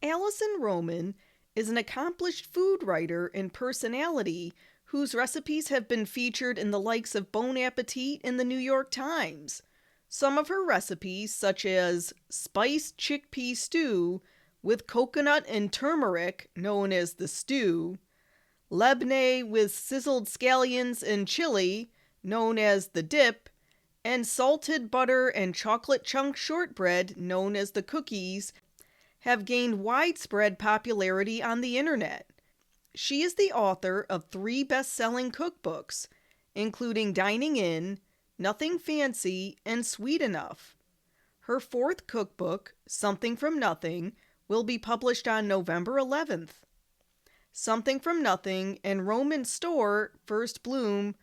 Alison Roman is an accomplished food writer and personality whose recipes have been featured in the likes of Bon Appetit and the New York Times. Some of her recipes, such as spiced chickpea stew with coconut and turmeric, known as the stew, lebne with sizzled scallions and chili, known as the dip, and salted butter and chocolate chunk shortbread, known as the cookies, have gained widespread popularity on the internet. She is the author of 3 best-selling cookbooks, including Dining In, Nothing Fancy, and Sweet Enough. Her 4th cookbook, Something from Nothing, will be published on November 11th. Something from Nothing and Roman's store, First Bloom,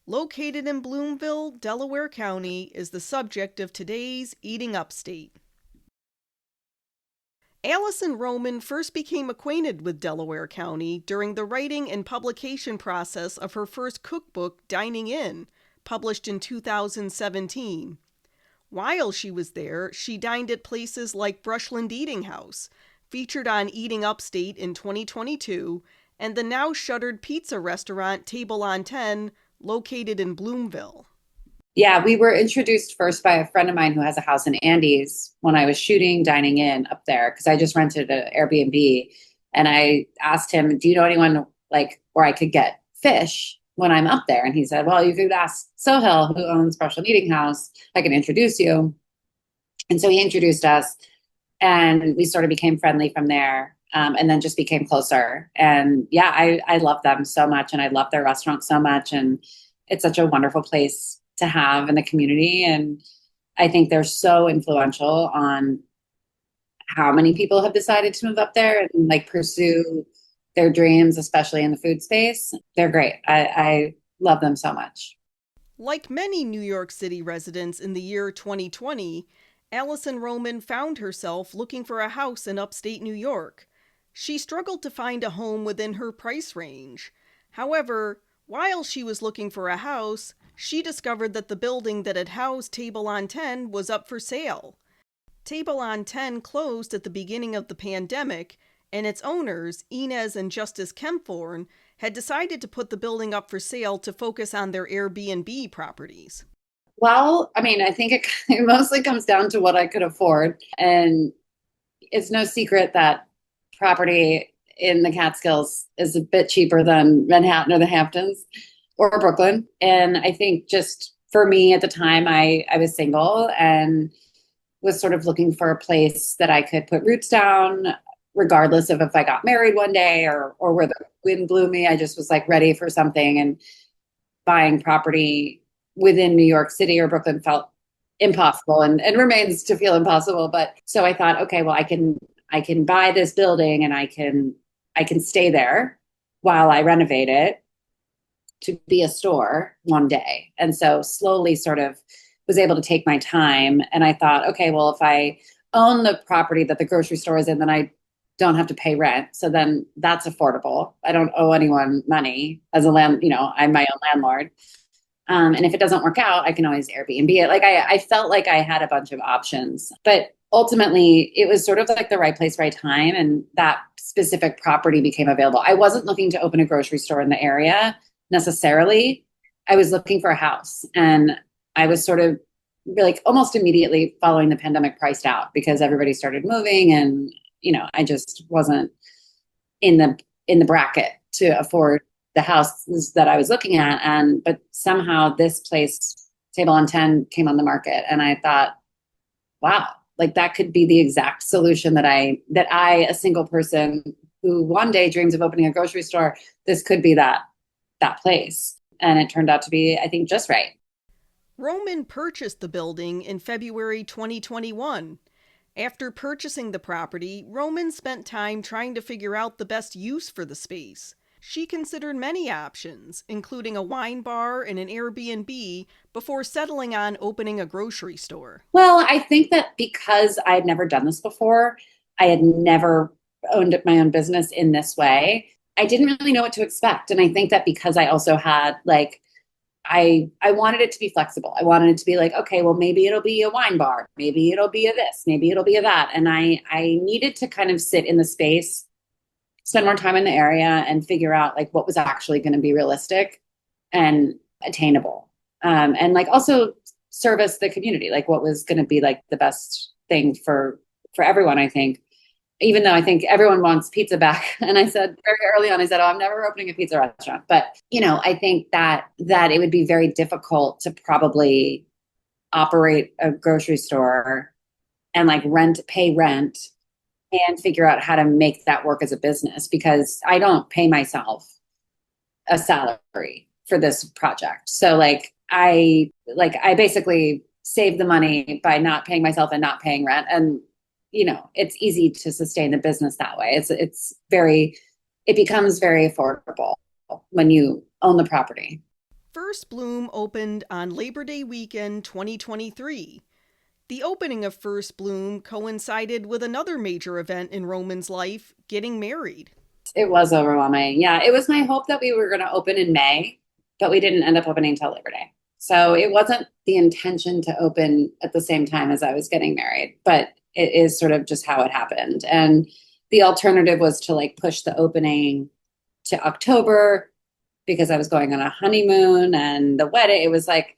located in Bloomville, Delaware County, is the subject of today's Eating Upstate. Alison Roman first became acquainted with Delaware County during the writing and publication process of her first cookbook, Dining In, published in 2017. While she was there, she dined at places like Brushland Eating House, featured on Eating Upstate in 2022, and the now shuttered pizza restaurant Table on 10, located in Bloomville. Yeah, we were introduced first by a friend of mine who has a house in Andes when I was shooting Dining In up there because I just rented an Airbnb. And I asked him, do you know anyone like where I could get fish when I'm up there? And he said, well, you could ask Sohail, who owns Brushland Eating House. I can introduce you. And so he introduced us and we sort of became friendly from there. And then just became closer. And yeah, I love them so much and I love their restaurant so much. And it's such a wonderful place to have in the community. And I think they're so influential on how many people have decided to move up there and like pursue their dreams, especially in the food space. They're great. I love them so much. Like many New York City residents in the year 2020, Alison Roman found herself looking for a house in upstate New York. She struggled to find a home within her price range. However, while she was looking for a house, she discovered that the building that had housed Table on 10 was up for sale. Table on 10 closed at the beginning of the pandemic, and its owners, Inez and Justice Kempthorne, had decided to put the building up for sale to focus on their Airbnb properties. Well, I mean, I think it mostly comes down to what I could afford. And it's no secret that property in the Catskills is a bit cheaper than Manhattan or the Hamptons or Brooklyn. And I think just for me at the time, I was single and was sort of looking for a place that I could put roots down, regardless of if I got married one day or where the wind blew me. I just was like ready for something, and buying property within New York City or Brooklyn felt impossible and remains to feel impossible. But so I thought, okay, well, I can buy this building and I can stay there while I renovate it to be a store one day. And so slowly sort of was able to take my time. And I thought, okay, well, if I own the property that the grocery store is in, then I don't have to pay rent. So then that's affordable. I don't owe anyone money as a I'm my own landlord. And if it doesn't work out, I can always Airbnb it. Like I felt like I had a bunch of options, but ultimately it was sort of like the right place, right time. And that specific property became available. I wasn't looking to open a grocery store in the area necessarily. I was looking for a house, and I was sort of like almost immediately following the pandemic priced out because everybody started moving, and I just wasn't in the bracket to afford the houses that I was looking at. But somehow this place, Table on 10, came on the market, and I thought, wow, like that could be the exact solution that I, a single person who one day dreams of opening a grocery store, this could be that place. And it turned out to be, I think, just right. Roman purchased the building in February 2021. After purchasing the property, Roman spent time trying to figure out the best use for the space. She considered many options, including a wine bar and an Airbnb, before settling on opening a grocery store. Well, I think that because I had never done this before, I had never owned my own business in this way, I didn't really know what to expect. And I think that because I also had like I wanted it to be flexible. I wanted it to be like, okay, well, maybe it'll be a wine bar, maybe it'll be a this, maybe it'll be a that. And I needed to kind of sit in the space, spend more time in the area, and figure out like what was actually going to be realistic and attainable. And like also service the community, like what was going to be like the best thing for everyone, I think. Even though I think everyone wants pizza back. And I said very early on, I said, oh, I'm never opening a pizza restaurant. But, I think that it would be very difficult to probably operate a grocery store and like pay rent and figure out how to make that work as a business, because I don't pay myself a salary for this project. So I basically saved the money by not paying myself and not paying rent. And it's easy to sustain the business that way. It becomes very affordable when you own the property. First Bloom opened on Labor Day weekend 2023. The opening of First Bloom coincided with another major event in Roman's life, getting married. It was overwhelming. Yeah, it was my hope that we were going to open in May, but we didn't end up opening until Labor Day. So it wasn't the intention to open at the same time as I was getting married, but it is sort of just how it happened. And the alternative was to like push the opening to October because I was going on a honeymoon and the wedding. It was like,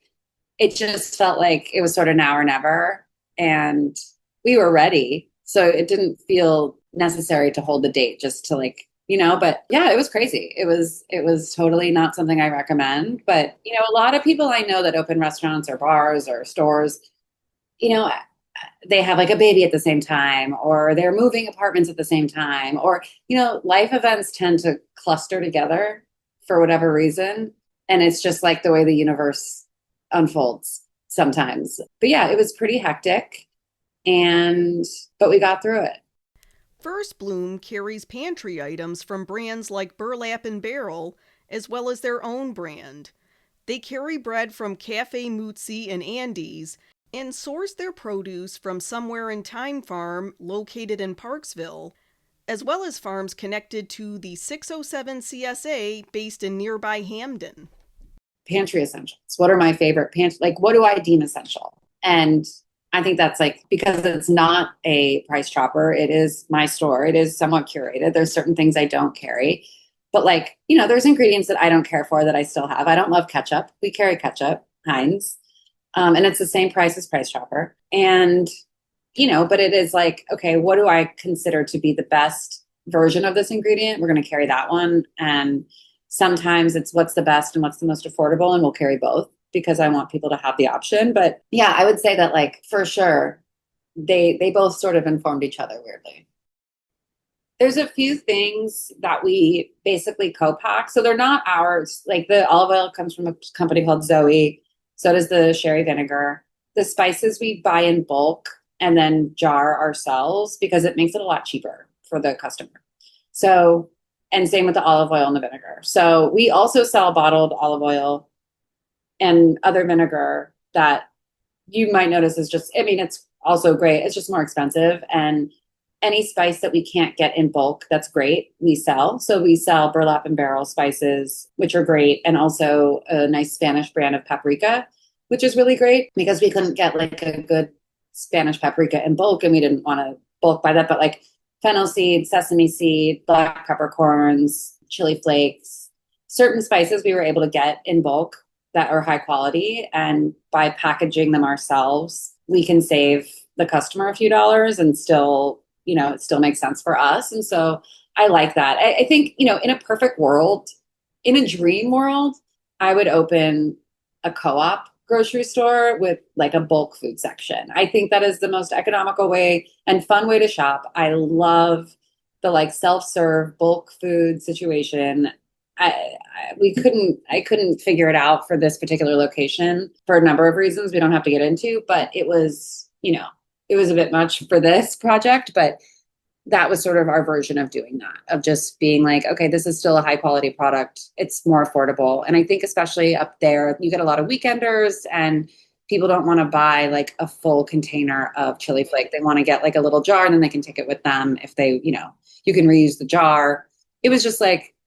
it just felt like it was sort of now or never. And we were ready. So it didn't feel necessary to hold the date just to but yeah, it was crazy. It was totally not something I recommend. But, a lot of people I know that open restaurants or bars or stores, they have like a baby at the same time, or they're moving apartments at the same time, or, life events tend to cluster together for whatever reason. And it's just like the way the universe unfolds sometimes. But yeah, it was pretty hectic, but we got through it. First Bloom carries pantry items from brands like Burlap and Barrel, as well as their own brand. They carry bread from Cafe Mutzi and Andy's, and source their produce from Somewhere in Time Farm located in Parksville, as well as farms connected to the 607 CSA based in nearby Hamden. Pantry essentials. What are my favorite pantry? What do I deem essential? And I think that's because it's not a price chopper. It is my store. It is somewhat curated. There's certain things I don't carry, but there's ingredients that I don't care for that I still have. I don't love ketchup. We carry ketchup, Heinz. And it's the same price as Price Chopper. And, but it is okay, what do I consider to be the best version of this ingredient? We're going to carry that one. And sometimes it's what's the best and what's the most affordable. And we'll carry both because I want people to have the option. But yeah, I would say that for sure, they both sort of informed each other weirdly. There's a few things that we basically co-pack. So they're not ours. The olive oil comes from a company called Zoe. So does the sherry vinegar. The spices we buy in bulk and then jar ourselves because it makes it a lot cheaper for the customer. So, and same with the olive oil and the vinegar. So we also sell bottled olive oil and other vinegar that you might notice is it's also great. It's just more expensive. And any spice that we can't get in bulk, that's great, we sell. So we sell Burlap and Barrel spices, which are great, and also a nice Spanish brand of paprika, which is really great because we couldn't get a good Spanish paprika in bulk, and we didn't want to bulk buy that. But fennel seed, sesame seed, black peppercorns, chili flakes, certain spices we were able to get in bulk that are high quality, and by packaging them ourselves, we can save the customer a few dollars and still it still makes sense for us. And so I like that. I think, in a perfect world, in a dream world, I would open a co-op grocery store with a bulk food section. I think that is the most economical way and fun way to shop. I love the self-serve bulk food situation. I couldn't figure it out for this particular location for a number of reasons we don't have to get into, but it was, it was a bit much for this project, but that was sort of our version of doing that, of just being okay, this is still a high quality product. It's more affordable. And I think especially up there, you get a lot of weekenders and people don't want to buy a full container of chili flake. They want to get a little jar and then they can take it with them if they, you can reuse the jar. It was just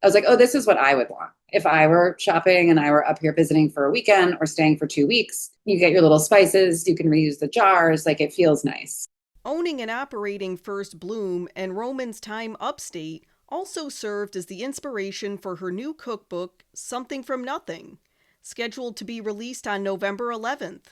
I was like, oh, this is what I would want. If I were shopping and I were up here visiting for a weekend or staying for 2 weeks, you get your little spices, you can reuse the jars, like it feels nice. Owning and operating First Bloom and Roman's time upstate also served as the inspiration for her new cookbook, Something from Nothing, scheduled to be released on November 11th.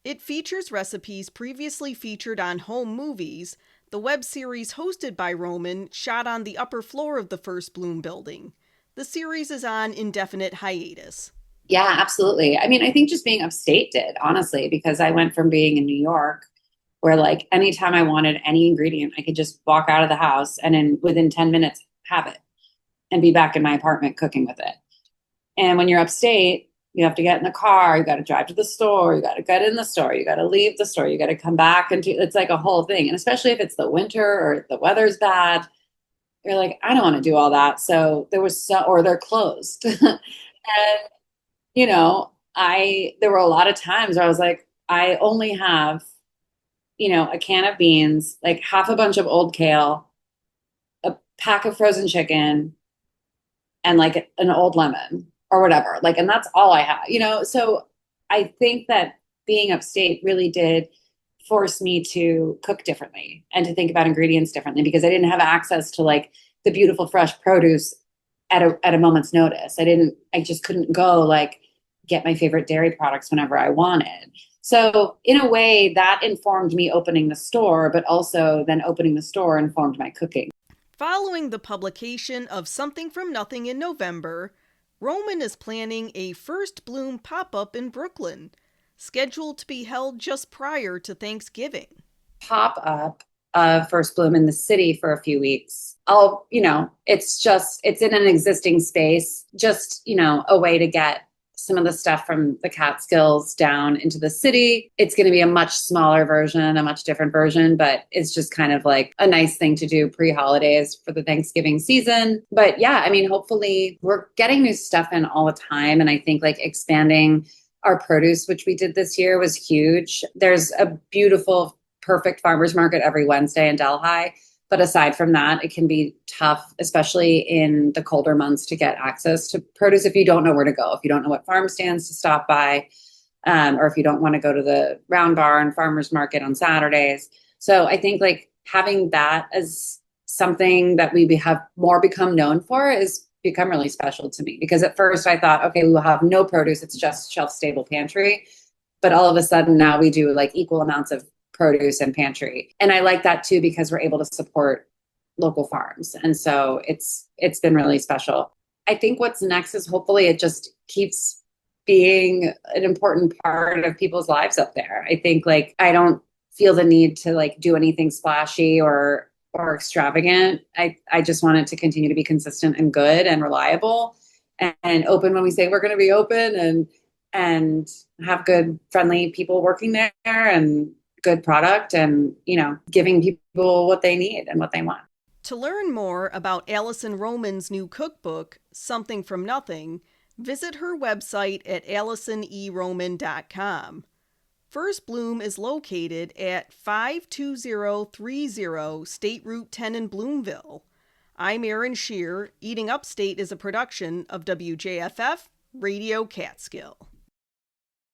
It features recipes previously featured on Home Movies, the web series hosted by Roman, shot on the upper floor of the First Bloom building. The series is on indefinite hiatus. Yeah, absolutely. I mean, I think just being upstate did, honestly, because I went from being in New York where like anytime I wanted any ingredient, I could just walk out of the house and within 10 minutes have it and be back in my apartment cooking with it. And when you're upstate, you have to get in the car, you got to drive to the store, you got to get in the store, you got to leave the store, you got to come back, and it's like a whole thing. And especially if it's the winter or the weather's bad, you're like, I don't want to do all that. So or they're closed. And, there were a lot of times where I was like, I only have, a can of beans, like half a bunch of old kale, a pack of frozen chicken, and like an old lemon or whatever. Like, and that's all I have, So I think that being upstate really did force me to cook differently and to think about ingredients differently because I didn't have access to like the beautiful fresh produce at a moment's notice. I just couldn't go like get my favorite dairy products whenever I wanted. So in a way that informed me opening the store, but also then opening the store informed my cooking. Following the publication of Something from Nothing in November, Roman is planning a First Bloom pop-up in Brooklyn, scheduled to be held just prior to Thanksgiving. Pop-up of First Bloom in the city for a few weeks. It's in an existing space, just, a way to get some of the stuff from the Catskills down into the city. It's going to be a much smaller version, a much different version, but it's just kind of like a nice thing to do pre-holidays for the Thanksgiving season. But yeah, I mean, hopefully we're getting new stuff in all the time. And I think like expanding our produce, which we did this year, was huge. There's a beautiful, perfect farmers market every Wednesday in Delhi. But aside from that, it can be tough, especially in the colder months, to get access to produce if you don't know where to go, if you don't know what farm stands to stop by, or if you don't want to go to the Round Barn farmers market on Saturdays. So I think like having that as something that we have more become known for is become really special to me. Because at first I thought, okay, we'll have no produce. It's just shelf-stable pantry. But all of a sudden now we do like equal amounts of produce and pantry. And I like that too, because we're able to support local farms. And so it's been really special. I think what's next is hopefully it just keeps being an important part of people's lives up there. I think like, I don't feel the need to like do anything splashy or extravagant. I just want it to continue to be consistent and good and reliable and open when we say we're going to be open and have good, friendly people working there and good product and, giving people what they need and what they want. To learn more about Alison Roman's new cookbook, Something from Nothing, visit her website at AlisonERoman.com. First Bloom is located at 52030 State Route 10 in Bloomville. I'm Erin Shear. Eating Upstate is a production of WJFF Radio Catskill.